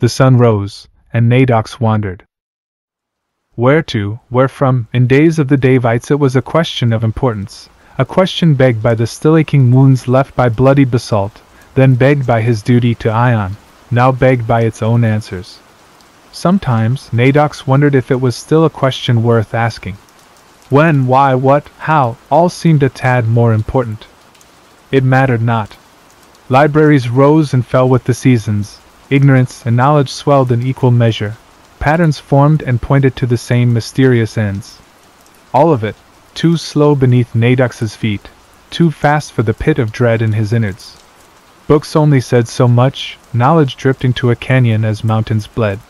The sun rose, and Nadox wandered. Where to, where from? In days of the Davites it was a question of importance, a question begged by the still-aching wounds left by bloodied basalt, then begged by his duty to Ion, now begged by its own answers. Sometimes, Nadox wondered if it was still a question worth asking. When, why, what, how, all seemed a tad more important. It mattered not. Libraries rose and fell with the seasons, ignorance and knowledge swelled in equal measure, patterns formed and pointed to the same mysterious ends. All of it, too slow beneath Nadox's feet, too fast for the pit of dread in his innards. Books only said so much, knowledge dripped into a canyon as mountains bled.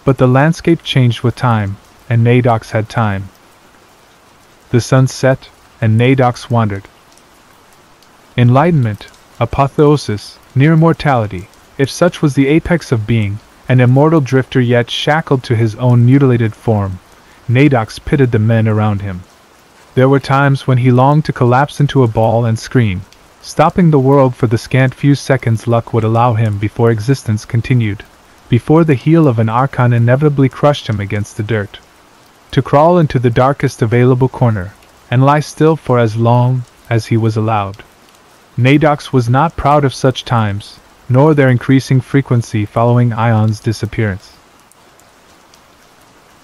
But the landscape changed with time, and Nadox had time. The sun set, and Nadox wandered. Enlightenment, apotheosis, near mortality, if such was the apex of being, an immortal drifter yet shackled to his own mutilated form, Nadox pitied the men around him. There were times when he longed to collapse into a ball and scream, stopping the world for the scant few seconds luck would allow him before existence continued, before the heel of an archon inevitably crushed him against the dirt. To crawl into the darkest available corner, and lie still for as long as he was allowed. Nadox was not proud of such times, nor their increasing frequency following Ion's disappearance.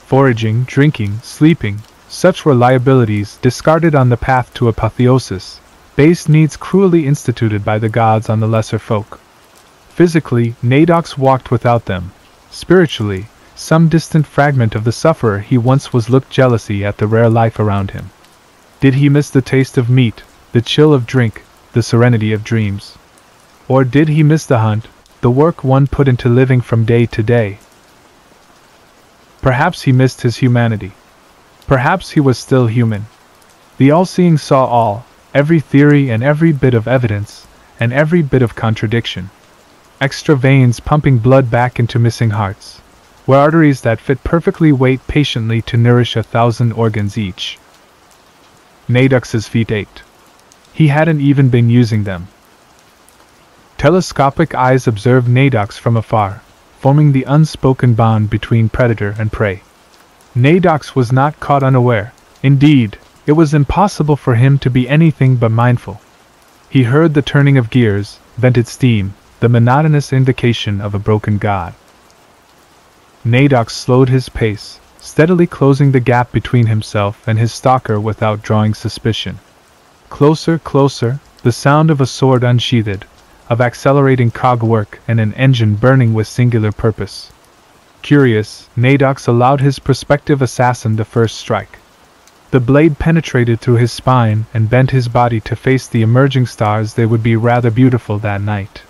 Foraging, drinking, sleeping, such were liabilities discarded on the path to apotheosis, base needs cruelly instituted by the gods on the lesser folk. Physically, Nadox walked without them. Spiritually, some distant fragment of the sufferer he once was looked jealously at the rare life around him. Did he miss the taste of meat, the chill of drink, the serenity of dreams? Or did he miss the hunt, the work one put into living from day to day? Perhaps he missed his humanity. Perhaps he was still human. The all-seeing saw all, every theory and every bit of evidence, and every bit of contradiction. Extra veins pumping blood back into missing hearts, where arteries that fit perfectly wait patiently to nourish 1,000 organs each. Nadox's feet ached. He hadn't even been using them. Telescopic eyes observed Nadox from afar, forming the unspoken bond between predator and prey. Nadox was not caught unaware. Indeed, it was impossible for him to be anything but mindful. He heard the turning of gears, vented steam, the monotonous invocation of a broken god. Nadox slowed his pace, steadily closing the gap between himself and his stalker without drawing suspicion. Closer, closer, the sound of a sword unsheathed, of accelerating cogwork and an engine burning with singular purpose. Curious, Nadox allowed his prospective assassin the first strike. The blade penetrated through his spine and bent his body to face the emerging stars. They would be rather beautiful that night.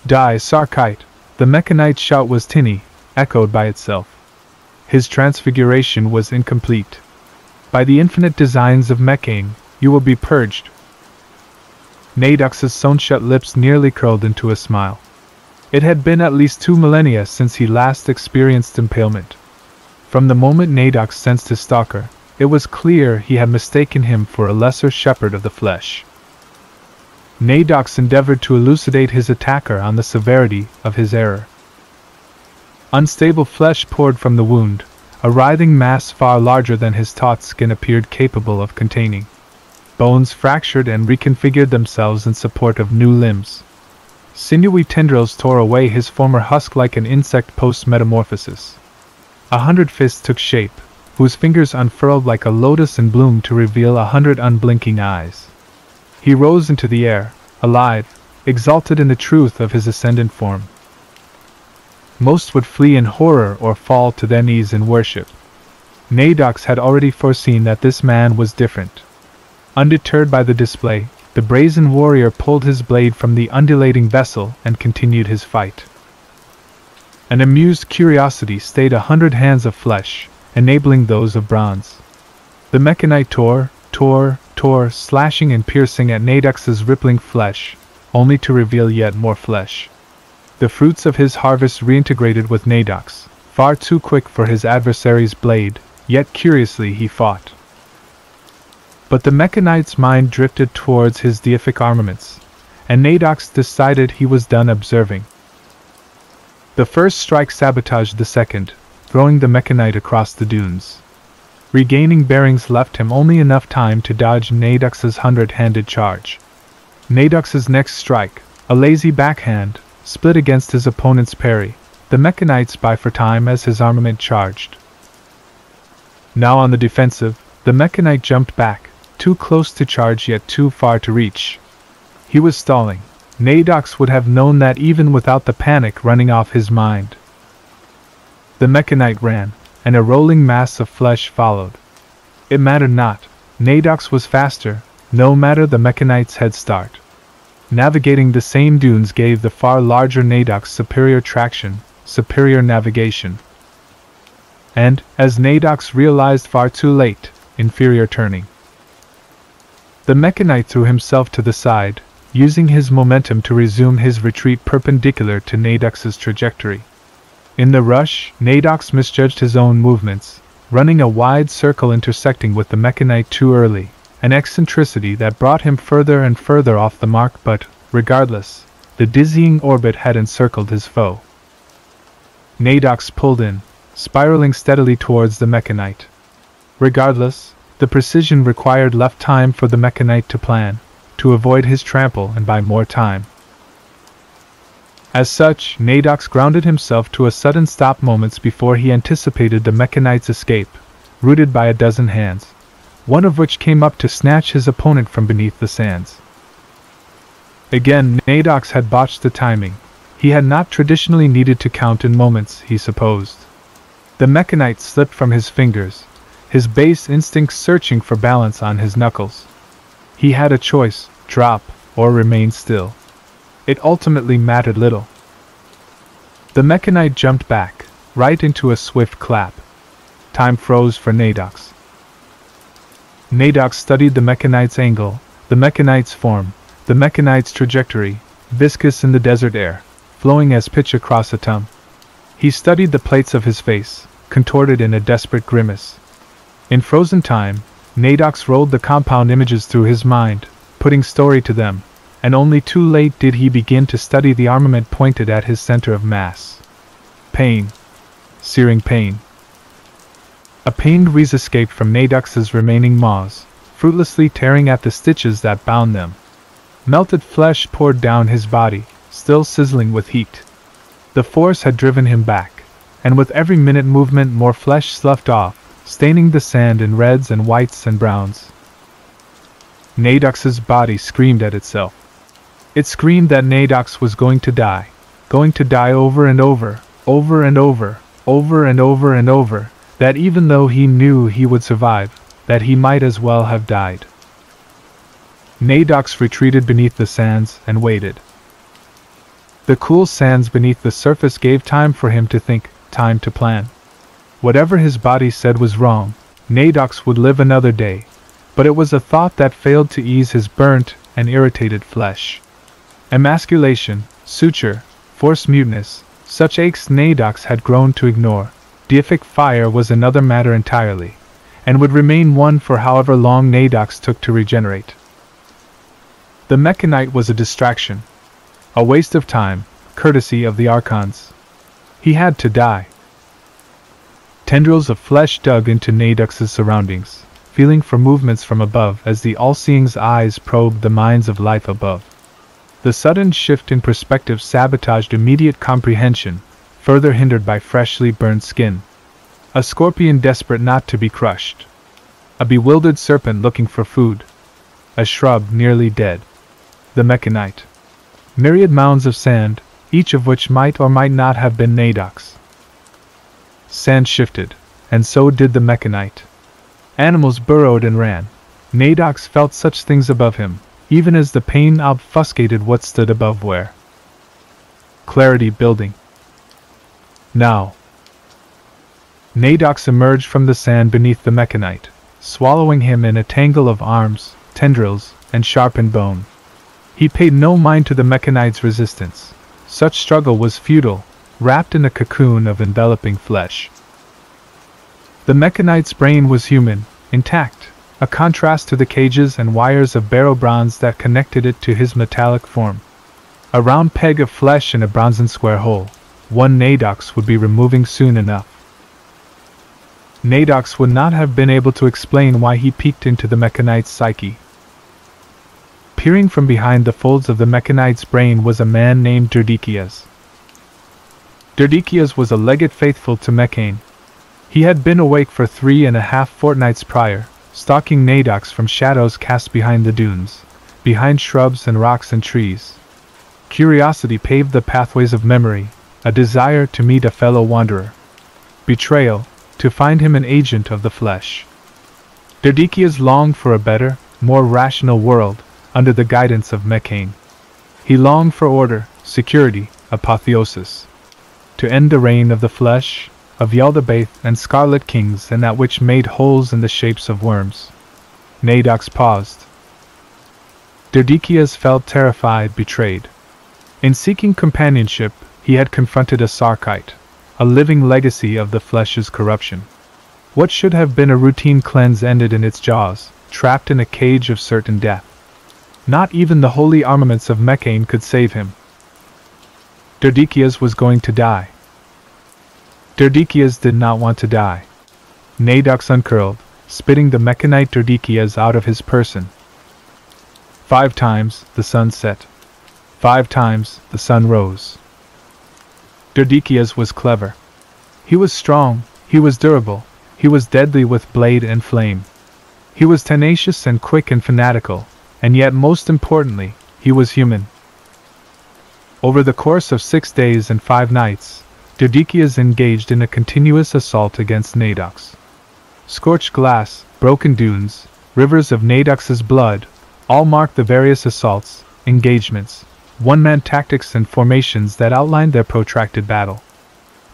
Die, Sarkite! The Mekhanite shout was tinny, echoed by itself. His transfiguration was incomplete. By the infinite designs of Mekane, you will be purged. Nadox's sewn-shut lips nearly curled into a smile. It had been at least 2 millennia since he last experienced impalement. From the moment Nadox sensed his stalker, it was clear he had mistaken him for a lesser shepherd of the flesh. Nadox endeavored to elucidate his attacker on the severity of his error. Unstable flesh poured from the wound, a writhing mass far larger than his taut skin appeared capable of containing. Bones fractured and reconfigured themselves in support of new limbs. Sinewy tendrils tore away his former husk like an insect post-metamorphosis. 100 fists took shape, whose fingers unfurled like a lotus in bloom to reveal 100 unblinking eyes. He rose into the air, alive, exalted in the truth of his ascendant form. Most would flee in horror or fall to their knees in worship. Nadox had already foreseen that this man was different. Undeterred by the display, the brazen warrior pulled his blade from the undulating vessel and continued his fight. An amused curiosity stayed 100 hands of flesh, enabling those of bronze. The Mekhanite tore, slashing and piercing at Nadox's rippling flesh, only to reveal yet more flesh. The fruits of his harvest reintegrated with Nadox, far too quick for his adversary's blade, yet curiously he fought. But the Mekhanite's mind drifted towards his deific armaments, and Nadox decided he was done observing. The first strike sabotaged the second, throwing the Mekhanite across the dunes. Regaining bearings left him only enough time to dodge Nadox's 100-handed charge. Nadox's next strike, a lazy backhand, split against his opponent's parry, the Mekhanites buying for time as his armament charged. Now on the defensive, the Mekhanite jumped back, too close to charge yet too far to reach. He was stalling. Nadox would have known that even without the panic running off his mind. The Mekhanite ran, and a rolling mass of flesh followed. It mattered not. Nadox was faster, no matter the Mekhanite's head start. Navigating the same dunes gave the far larger Nadox superior traction, superior navigation. And, as Nadox realized far too late, inferior turning. The Mekhanite threw himself to the side, using his momentum to resume his retreat perpendicular to Nadox's trajectory. In the rush, Nadox misjudged his own movements, running a wide circle intersecting with the Mekhanite too early, an eccentricity that brought him further and further off the mark, but, regardless, the dizzying orbit had encircled his foe. Nadox pulled in, spiraling steadily towards the Mekhanite. Regardless, the precision required left time for the Mekhanite to plan, to avoid his trample and buy more time. As such, Nadox grounded himself to a sudden stop moments before he anticipated the Mekhanite's escape, rooted by a dozen hands, one of which came up to snatch his opponent from beneath the sands. Again, Nadox had botched the timing. He had not traditionally needed to count in moments, he supposed. The Mekhanite slipped from his fingers, his base instinct searching for balance on his knuckles. He had a choice, drop, or remain still. It ultimately mattered little. The Mekhanite jumped back, right into a swift clap. Time froze for Nadox. Nadox studied the Mekhanite's angle, the Mekhanite's form, the Mekhanite's trajectory, viscous in the desert air, flowing as pitch across Adytum. He studied the plates of his face, contorted in a desperate grimace. In frozen time, Nadox rolled the compound images through his mind, putting story to them, and only too late did he begin to study the armament pointed at his center of mass. Pain. Searing pain. A pained wheeze escaped from Nadox's remaining maws, fruitlessly tearing at the stitches that bound them. Melted flesh poured down his body, still sizzling with heat. The force had driven him back, and with every minute movement more flesh sloughed off, staining the sand in reds and whites and browns. Nadox's body screamed at itself. It screamed that Nadox was going to die over and over, over and over, over and over and over, that even though he knew he would survive, that he might as well have died. Nadox retreated beneath the sands and waited. The cool sands beneath the surface gave time for him to think, time to plan. Whatever his body said was wrong. Nadox would live another day, but it was a thought that failed to ease his burnt and irritated flesh. Emasculation, suture, forced muteness, such aches Nadox had grown to ignore. Deific fire was another matter entirely, and would remain one for however long Nadox took to regenerate. The Mekhanite was a distraction, a waste of time, courtesy of the Archons. He had to die. Tendrils of flesh dug into Nadox's surroundings, feeling for movements from above as the all-seeing's eyes probed the minds of life above. The sudden shift in perspective sabotaged immediate comprehension, further hindered by freshly burned skin. A scorpion desperate not to be crushed. A bewildered serpent looking for food. A shrub nearly dead. The Mekhanite. Myriad mounds of sand, each of which might or might not have been Nadox. Sand shifted, and so did the Mekhanite. Animals burrowed and ran. Nadox felt such things above him, even as the pain obfuscated what stood above where. Clarity building. Now. Nadox emerged from the sand beneath the Mekhanite, swallowing him in a tangle of arms, tendrils, and sharpened bone. He paid no mind to the Mekhanite's resistance. Such struggle was futile, wrapped in a cocoon of enveloping flesh. The Mekhanite's brain was human, intact, a contrast to the cages and wires of barrow bronze that connected it to his metallic form. A round peg of flesh in a bronzen square hole, one Nadox would be removing soon enough. Nadox would not have been able to explain why he peeked into the Mekhanite's psyche. Peering from behind the folds of the Mekhanite's brain was a man named Derdekeas. Derdekeas was a legate faithful to Mekhane. He had been awake for 3.5 fortnights prior, stalking Nadox from shadows cast behind the dunes, behind shrubs and rocks and trees. Curiosity paved the pathways of memory, a desire to meet a fellow wanderer. Betrayal, to find him an agent of the flesh. Derdekeas longed for a better, more rational world, under the guidance of Mekhane. He longed for order, security, apotheosis. To end the reign of the flesh, of Yaldabaoth and Scarlet Kings and that which made holes in the shapes of worms. Nadox paused. Derdekeas felt terrified, betrayed. In seeking companionship, he had confronted a Sarkite, a living legacy of the flesh's corruption. What should have been a routine cleanse ended in its jaws, trapped in a cage of certain death. Not even the holy armaments of Mekhane could save him. Derdekeas was going to die. Derdekeas did not want to die. Nadox uncurled, spitting the Mekhanite Derdekeas out of his person. 5 times the sun set. 5 times the sun rose. Derdekeas was clever. He was strong, he was durable, he was deadly with blade and flame. He was tenacious and quick and fanatical, and yet most importantly, he was human. Over the course of 6 days and 5 nights, Derdekeas engaged in a continuous assault against Nadox. Scorched glass, broken dunes, rivers of Nadox's blood, all marked the various assaults, engagements, one-man tactics and formations that outlined their protracted battle.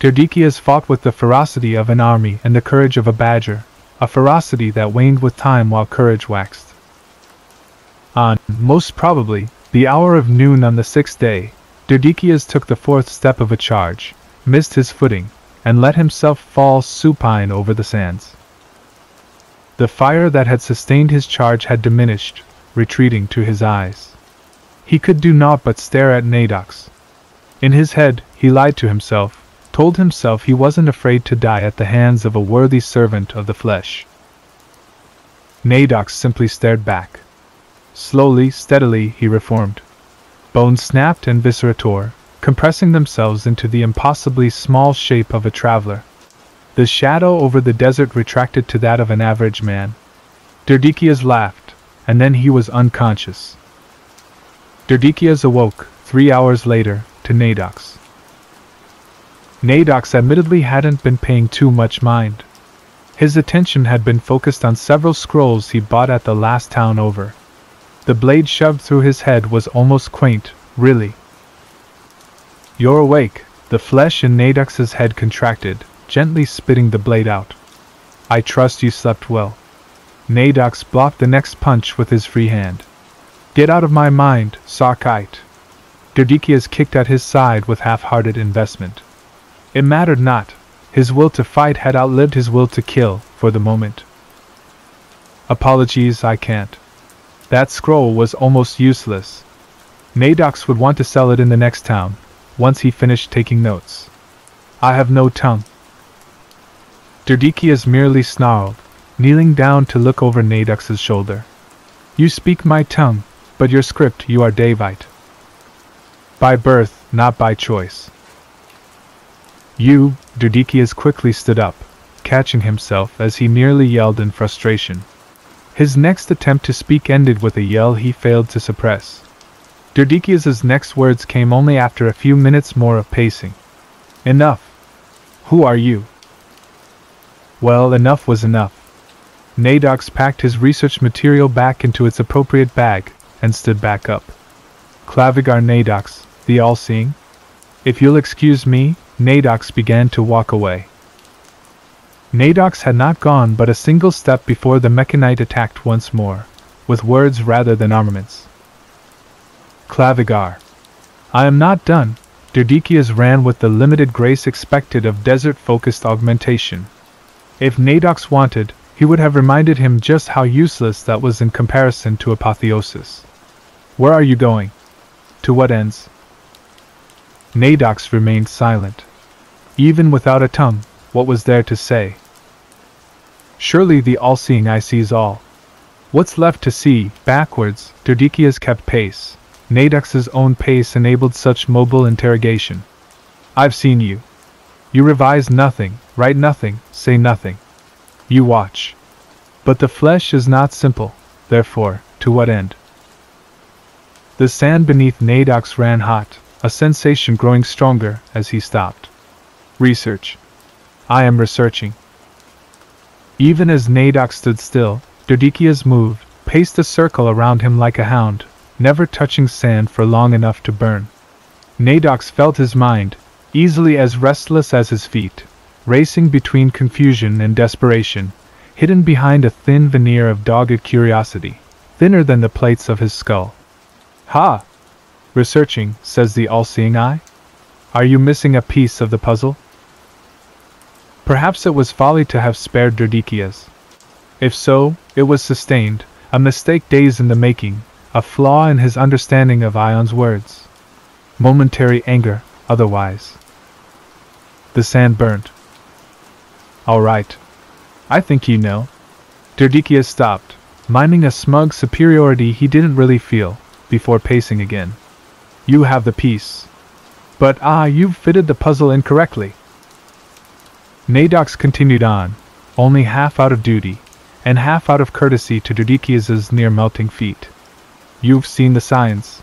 Derdekeas fought with the ferocity of an army and the courage of a badger, a ferocity that waned with time while courage waxed. On, most probably, the hour of noon on the 6th day, Derdekeas took the 4th step of a charge, missed his footing, and let himself fall supine over the sands. The fire that had sustained his charge had diminished, retreating to his eyes. He could do naught but stare at Nadox. In his head, he lied to himself, told himself he wasn't afraid to die at the hands of a worthy servant of the flesh. Nadox simply stared back. Slowly, steadily, he reformed. Bones snapped and viscera tore, compressing themselves into the impossibly small shape of a traveler. The shadow over the desert retracted to that of an average man. Derdekeas laughed, and then he was unconscious. Derdekeas awoke, 3 hours later, to Nadox. Nadox admittedly hadn't been paying too much mind. His attention had been focused on several scrolls he bought at the last town over. The blade shoved through his head was almost quaint, really. "You're awake," the flesh in Nadox's head contracted, gently spitting the blade out. "I trust you slept well." Nadox blocked the next punch with his free hand. "Get out of my mind, Sarkite." Derdekeas kicked at his side with half-hearted investment. It mattered not. His will to fight had outlived his will to kill, for the moment. "Apologies, I can't." That scroll was almost useless. Nadox would want to sell it in the next town, once he finished taking notes. "I have no tongue." Derdekeas merely snarled, kneeling down to look over Nadox's shoulder. "You speak my tongue, but your script you are Davite. By birth, not by choice." "You," Derdekeas quickly stood up, catching himself as he nearly yelled in frustration. His next attempt to speak ended with a yell he failed to suppress. Derdekeas's next words came only after a few minutes more of pacing. "Enough. Who are you?" Well, enough was enough. Nadox packed his research material back into its appropriate bag, and stood back up. "Klavigar Nadox, the all-seeing? If you'll excuse me," Nadox began to walk away. Nadox had not gone but a single step before the Mekhanite attacked once more, with words rather than armaments. "Klavigar. I am not done." Derdekeas ran with the limited grace expected of desert-focused augmentation. If Nadox wanted, he would have reminded him just how useless that was in comparison to apotheosis. "Where are you going? To what ends?" Nadox remained silent. Even without a tongue, what was there to say? Surely the all-seeing eye sees all. What's left to see? Backwards, Derdekeas kept pace. Nadox's own pace enabled such mobile interrogation. I've seen you. You revise nothing, write nothing, say nothing. You watch. But the flesh is not simple, therefore, to what end? The sand beneath Nadox ran hot, a sensation growing stronger as he stopped. Research. I am researching. Even as Nadox stood still, Derdekeas moved, paced a circle around him like a hound, never touching sand for long enough to burn. Nadox felt his mind, easily as restless as his feet, racing between confusion and desperation, hidden behind a thin veneer of dogged curiosity, thinner than the plates of his skull. Ha! Researching, says the all-seeing eye? Are you missing a piece of the puzzle? Perhaps it was folly to have spared Derdekeas. If so, it was sustained, a mistake days in the making, a flaw in his understanding of Ion's words. Momentary anger, otherwise. The sand burnt. All right. I think you know. Derdekeas stopped, miming a smug superiority he didn't really feel, before pacing again. You have the piece. But you've fitted the puzzle incorrectly. Nadox continued on, only half out of duty, and half out of courtesy to Derdekeas' near-melting feet. You've seen the signs.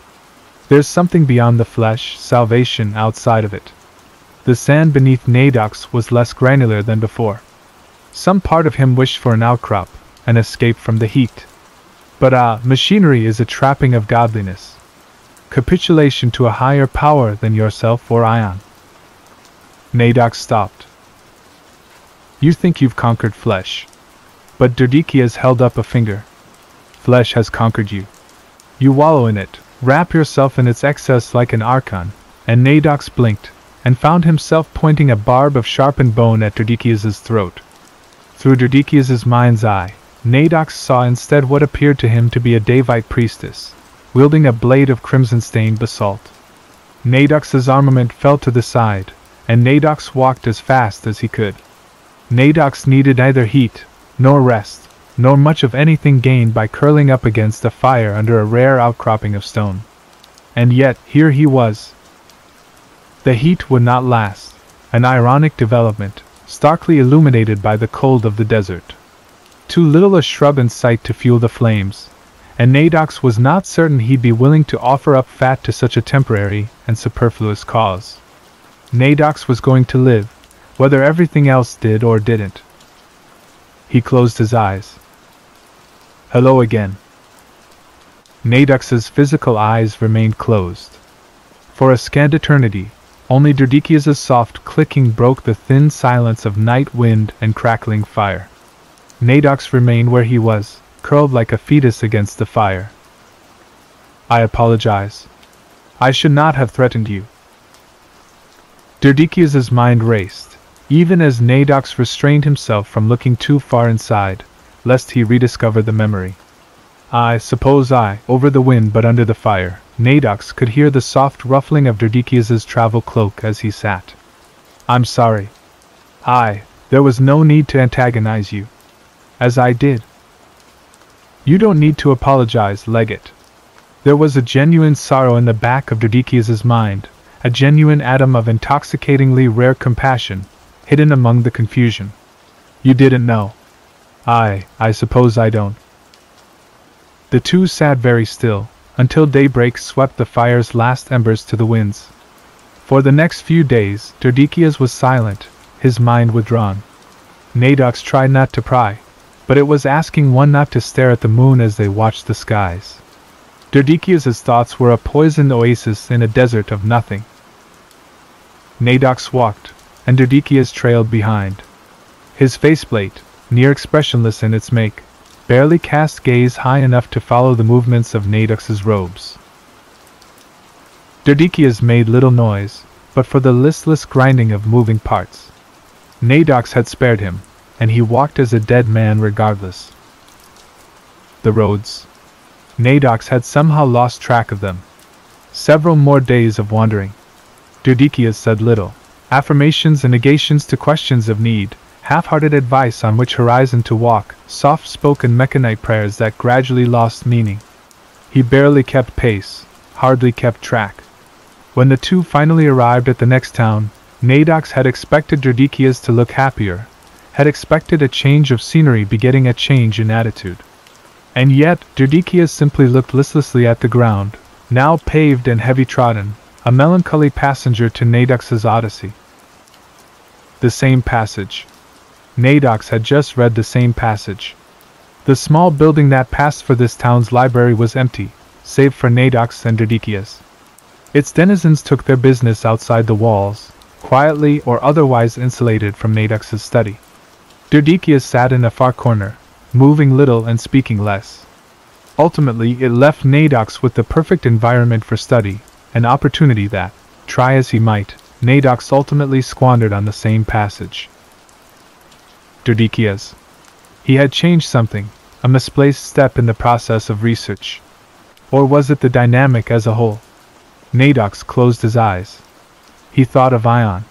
There's something beyond the flesh, salvation outside of it. The sand beneath Nadox was less granular than before. Some part of him wished for an outcrop, an escape from the heat. But machinery is a trapping of godliness. Capitulation to a higher power than yourself or Ion. Nadox stopped. You think you've conquered flesh. But Derdekeas held up a finger. Flesh has conquered you. You wallow in it, wrap yourself in its excess like an archon, and Nadox blinked, and found himself pointing a barb of sharpened bone at Derdekeas' throat. Through Derdekeas' mind's eye, Nadox saw instead what appeared to him to be a Davite priestess, wielding a blade of crimson-stained basalt. Nadox's armament fell to the side, and Nadox walked as fast as he could. Nadox needed neither heat, nor rest, nor much of anything gained by curling up against a fire under a rare outcropping of stone. And yet, here he was. The heat would not last, an ironic development, starkly illuminated by the cold of the desert. Too little a shrub in sight to fuel the flames, and Nadox was not certain he'd be willing to offer up fat to such a temporary and superfluous cause. Nadox was going to live, whether everything else did or didn't. He closed his eyes. Hello again. Nadox's physical eyes remained closed. For a scant eternity, only Derdekeas' soft clicking broke the thin silence of night wind and crackling fire. Nadox remained where he was, curled like a fetus against the fire. I apologize. I should not have threatened you. Derdekeas' mind raced, even as Nadox restrained himself from looking too far inside, lest he rediscover the memory. I suppose over the wind but under the fire, Nadox could hear the soft ruffling of Derdekeas' travel cloak as he sat. I'm sorry. There was no need to antagonize you. As I did. You don't need to apologize, Legate. There was a genuine sorrow in the back of Derdekeas' mind, a genuine atom of intoxicatingly rare compassion, hidden among the confusion. You didn't know. I suppose I don't. The two sat very still, until daybreak swept the fire's last embers to the winds. For the next few days, Derdekeas was silent, his mind withdrawn. Nadox tried not to pry, but it was asking one not to stare at the moon as they watched the skies. Derdekeas' thoughts were a poisoned oasis in a desert of nothing. Nadox walked, and Derdekeas trailed behind. His faceplate, near expressionless in its make, barely cast gaze high enough to follow the movements of Nadox's robes. Derdekeas made little noise, but for the listless grinding of moving parts. Nadox had spared him, and he walked as a dead man regardless. The roads. Nadox had somehow lost track of them. Several more days of wandering. Derdekeas said little. Affirmations and negations to questions of need, half-hearted advice on which horizon to walk, soft-spoken Mekhanite prayers that gradually lost meaning. He barely kept pace, hardly kept track. When the two finally arrived at the next town, Nadox had expected Derdekeas to look happier, had expected a change of scenery begetting a change in attitude. And yet, Derdekeas simply looked listlessly at the ground, now paved and heavy-trodden, a melancholy passenger to Nadox's odyssey. The same passage. Nadox had just read the same passage. The small building that passed for this town's library was empty, save for Nadox and Derdekeas. Its denizens took their business outside the walls, quietly or otherwise insulated from Nadox's study. Derdekeas sat in a far corner, moving little and speaking less. Ultimately, it left Nadox with the perfect environment for study, an opportunity that, try as he might, Nadox ultimately squandered on the same passage. Derdekeas. He had changed something, a misplaced step in the process of research. Or was it the dynamic as a whole? Nadox closed his eyes. He thought of Ion.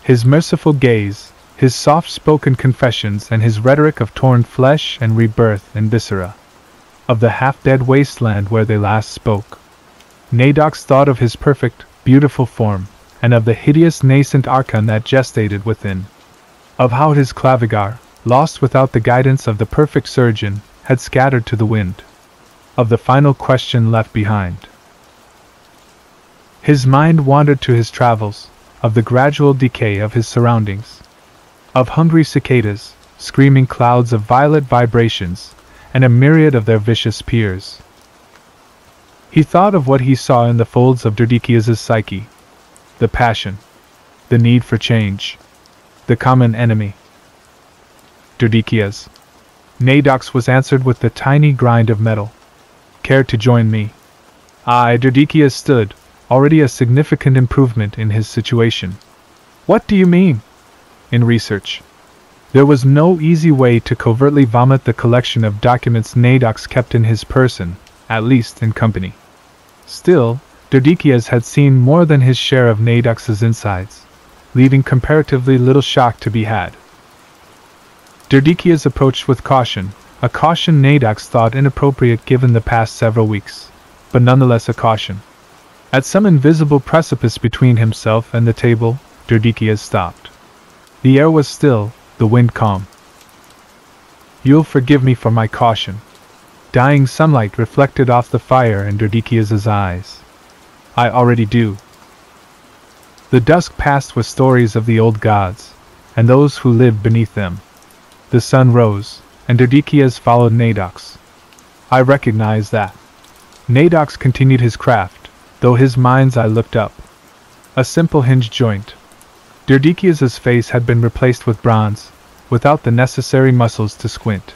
His merciful gaze, his soft-spoken confessions and his rhetoric of torn flesh and rebirth and viscera. Of the half-dead wasteland where they last spoke. Nadox thought of his perfect, beautiful form, and of the hideous nascent archon that gestated within. Of how his Klavigar, lost without the guidance of the perfect surgeon, had scattered to the wind. Of the final question left behind. His mind wandered to his travels, of the gradual decay of his surroundings. Of hungry cicadas, screaming clouds of violet vibrations, and a myriad of their vicious peers. He thought of what he saw in the folds of Derdekeas' psyche. The passion. The need for change. The common enemy. Derdekeas. Nadox was answered with the tiny grind of metal. Care to join me? Derdekeas stood, already a significant improvement in his situation. What do you mean? In research. There was no easy way to covertly vomit the collection of documents Nadox kept in his person, at least in company. Still, Derdekeas had seen more than his share of Nadox's insides, leaving comparatively little shock to be had. Derdekeas approached with caution, a caution Nadox thought inappropriate given the past several weeks, but nonetheless a caution. At some invisible precipice between himself and the table, Derdekeas stopped. The air was still, the wind calm. You'll forgive me for my caution. Dying sunlight reflected off the fire in Derdekeas' eyes. I already do. The dusk passed with stories of the old gods, and those who lived beneath them. The sun rose, and Derdekeas followed Nadox. I recognize that. Nadox continued his craft, though his mind's eye looked up. A simple hinged joint. Derdekeas' face had been replaced with bronze, without the necessary muscles to squint.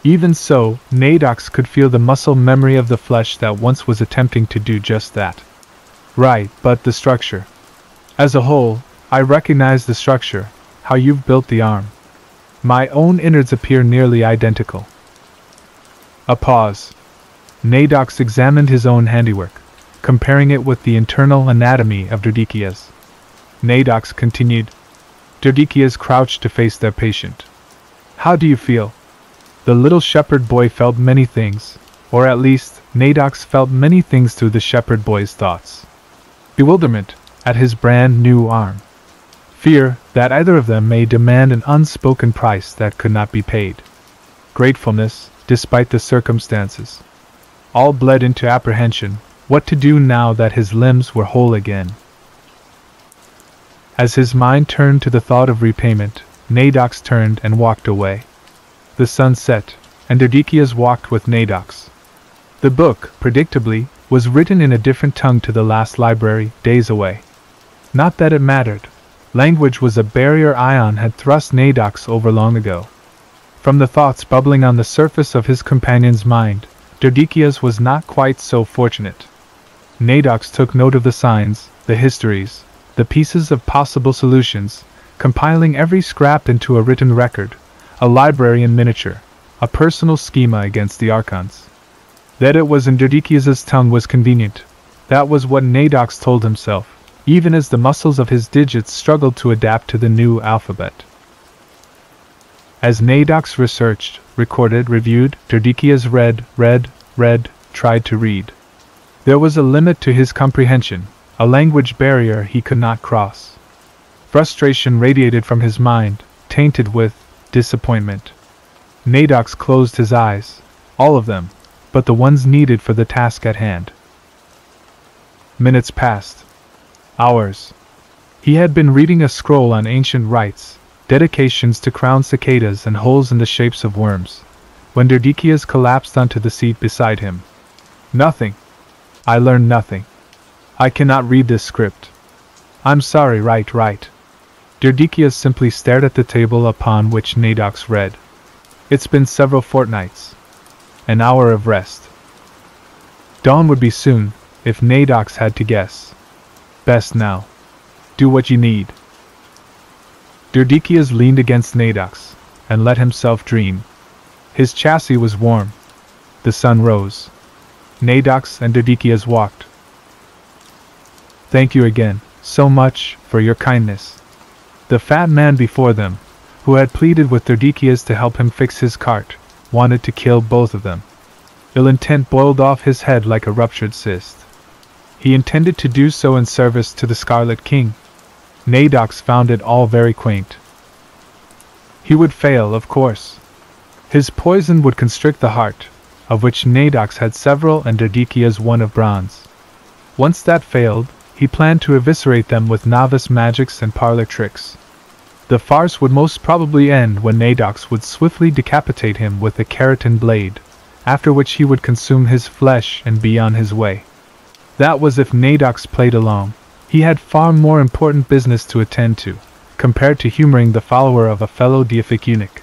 Even so, Nadox could feel the muscle memory of the flesh that once was attempting to do just that. Right, but the structure. As a whole, I recognize the structure, how you've built the arm. My own innards appear nearly identical. A pause. Nadox examined his own handiwork, comparing it with the internal anatomy of Derdekeas. Nadox continued. Derdekeas crouched to face their patient. How do you feel? The little shepherd boy felt many things, or at least, Nadox felt many things through the shepherd boy's thoughts. Bewilderment at his brand new arm. Fear that either of them may demand an unspoken price that could not be paid. Gratefulness, despite the circumstances. All bled into apprehension, what to do now that his limbs were whole again. As his mind turned to the thought of repayment, Nadox turned and walked away. The sun set, and Derdekeas walked with Nadox. The book, predictably, was written in a different tongue to the last library, days away. Not that it mattered. Language was a barrier Ion had thrust Nadox over long ago. From the thoughts bubbling on the surface of his companion's mind, Derdekeas was not quite so fortunate. Nadox took note of the signs, the histories, the pieces of possible solutions, compiling every scrap into a written record, a library in miniature, a personal schema against the archons. That it was in Derdekeas' tongue was convenient. That was what Nadox told himself, even as the muscles of his digits struggled to adapt to the new alphabet. As Nadox researched, recorded, reviewed, Derdekeas read, tried to read. There was a limit to his comprehension, a language barrier he could not cross. Frustration radiated from his mind, tainted with disappointment. Nadox closed his eyes, all of them, but the ones needed for the task at hand. Minutes passed. Hours. He had been reading a scroll on ancient rites, dedications to crowned cicadas and holes in the shapes of worms, when Derdekeas collapsed onto the seat beside him. Nothing. I learned nothing. I cannot read this script. I'm sorry, right. Derdekeas simply stared at the table upon which Nadox read. It's been several fortnights. An hour of rest. Dawn would be soon, if Nadox had to guess. Best now. Do what you need. Derdekeas leaned against Nadox, and let himself dream. His chassis was warm. The sun rose. Nadox and Derdekeas walked. Thank you again, so much, for your kindness. The fat man before them, who had pleaded with Derdekeas to help him fix his cart, wanted to kill both of them. Ill intent boiled off his head like a ruptured cyst. He intended to do so in service to the Scarlet King. Nadox found it all very quaint. He would fail, of course. His poison would constrict the heart, of which Nadox had several and Derdekeas one of bronze. Once that failed, he planned to eviscerate them with novice magics and parlor tricks. The farce would most probably end when Nadox would swiftly decapitate him with a keratin blade, after which he would consume his flesh and be on his way. That was if Nadox played along. He had far more important business to attend to, compared to humoring the follower of a fellow deific eunuch.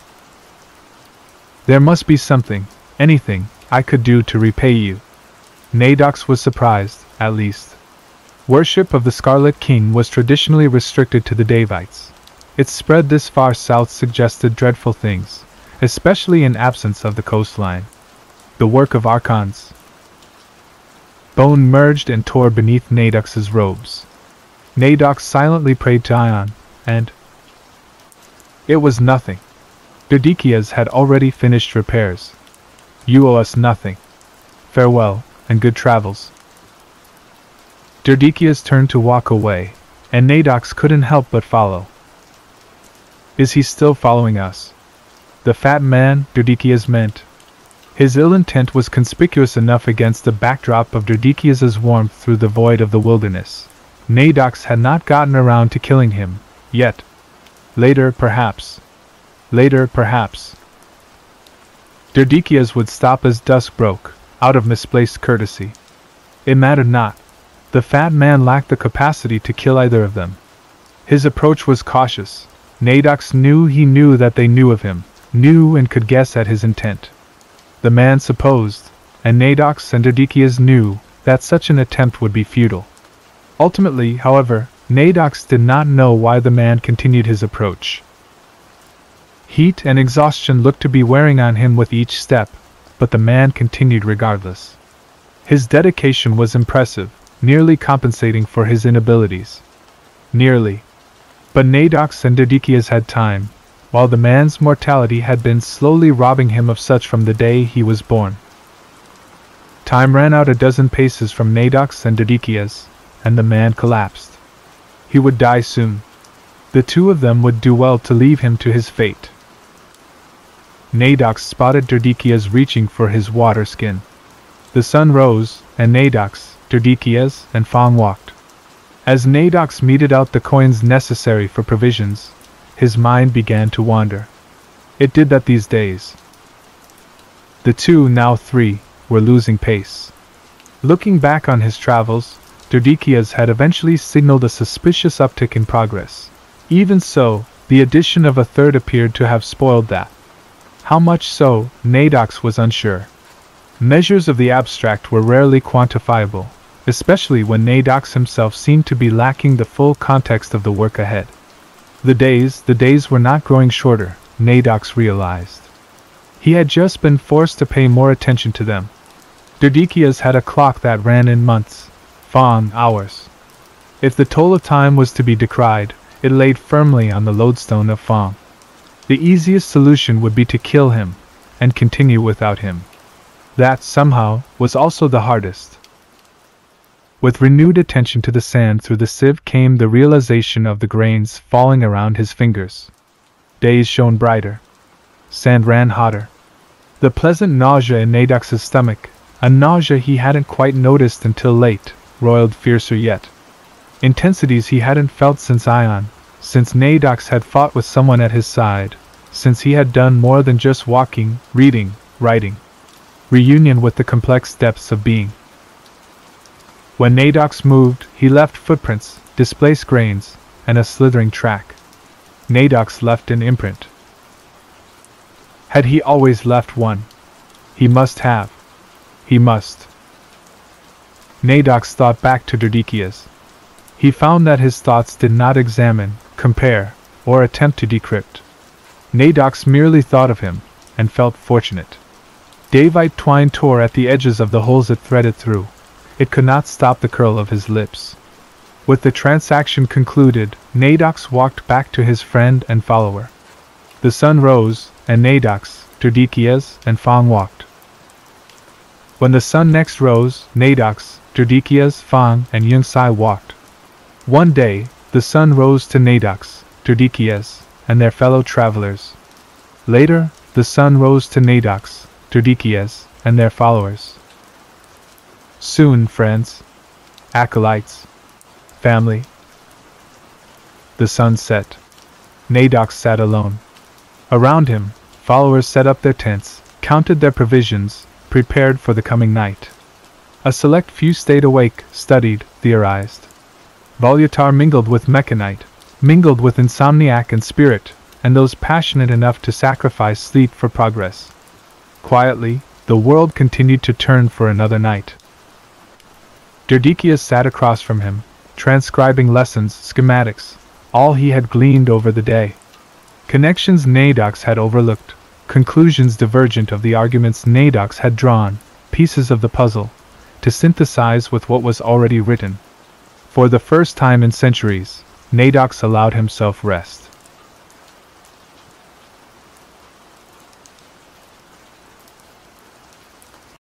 There must be something, anything, I could do to repay you. Nadox was surprised, at least. Worship of the Scarlet King was traditionally restricted to the Davites. Its spread this far south suggested dreadful things, especially in absence of the coastline. The work of archons. Bone merged and tore beneath Nadox's robes. Nadox silently prayed to Ion, and it was nothing. Derdekeas had already finished repairs. You owe us nothing. Farewell, and good travels. Derdekeas turned to walk away, and Nadox couldn't help but follow. Is he still following us? The fat man, Derdekeas meant. His ill intent was conspicuous enough against the backdrop of Derdekeas's warmth through the void of the wilderness. Nadox had not gotten around to killing him, yet. Later, perhaps. Derdekeas would stop as dusk broke, out of misplaced courtesy. It mattered not. The fat man lacked the capacity to kill either of them. His approach was cautious. Nadox knew he knew that they knew of him, knew and could guess at his intent. The man supposed, and Nadox and Derdekeas knew, that such an attempt would be futile. Ultimately, however, Nadox did not know why the man continued his approach. Heat and exhaustion looked to be wearing on him with each step, but the man continued regardless. His dedication was impressive, nearly compensating for his inabilities. Nearly. But Nadox and Derdekeas had time, while the man's mortality had been slowly robbing him of such from the day he was born. Time ran out a dozen paces from Nadox and Derdekeas, and the man collapsed. He would die soon. The two of them would do well to leave him to his fate. Nadox spotted Derdekeas reaching for his water skin. The sun rose, and Nadox, Derdekeas, and Fong walked. As Nadox meted out the coins necessary for provisions, his mind began to wander. It did that these days. The two, now three, were losing pace. Looking back on his travels, Derdekeas had eventually signaled a suspicious uptick in progress. Even so, the addition of a third appeared to have spoiled that. How much so, Nadox was unsure. Measures of the abstract were rarely quantifiable, especially when Nadox himself seemed to be lacking the full context of the work ahead. The days were not growing shorter, Nadox realized. He had just been forced to pay more attention to them. Derdekeas had a clock that ran in months, Fong hours. If the toll of time was to be decried, it laid firmly on the lodestone of Fong. The easiest solution would be to kill him, and continue without him. That, somehow, was also the hardest. With renewed attention to the sand through the sieve came the realization of the grains falling around his fingers. Days shone brighter. Sand ran hotter. The pleasant nausea in Nadox's stomach, a nausea he hadn't quite noticed until late, roiled fiercer yet. Intensities he hadn't felt since Nadox had fought with someone at his side, since he had done more than just walking, reading, writing. Reunion with the complex depths of being. When Nadox moved, he left footprints, displaced grains, and a slithering track. Nadox left an imprint. Had he always left one? He must have. He must. Nadox thought back to Derdekeas. He found that his thoughts did not examine, compare, or attempt to decrypt. Nadox merely thought of him, and felt fortunate. Davite twine tore at the edges of the holes it threaded through. It could not stop the curl of his lips. With the transaction concluded, Nadox walked back to his friend and follower. The sun rose, and Nadox, Derdekeas, and Fong walked. When the sun next rose, Nadox, Derdekeas, Fong, and Yunxi walked. One day, the sun rose to Nadox, Derdekeas, and their fellow travelers. Later, the sun rose to Nadox, Derdekeas, and their followers. Soon, friends, acolytes, family. The sun set. Nadox sat alone. Around him, followers set up their tents, counted their provisions, prepared for the coming night. A select few stayed awake, studied, theorized. Lovataar mingled with Mekhanite, mingled with insomniac and spirit, and those passionate enough to sacrifice sleep for progress. Quietly, the world continued to turn for another night. Derdekeas sat across from him, transcribing lessons, schematics, all he had gleaned over the day. Connections Nadox had overlooked, conclusions divergent of the arguments Nadox had drawn, pieces of the puzzle, to synthesize with what was already written. For the first time in centuries, Nadox allowed himself rest.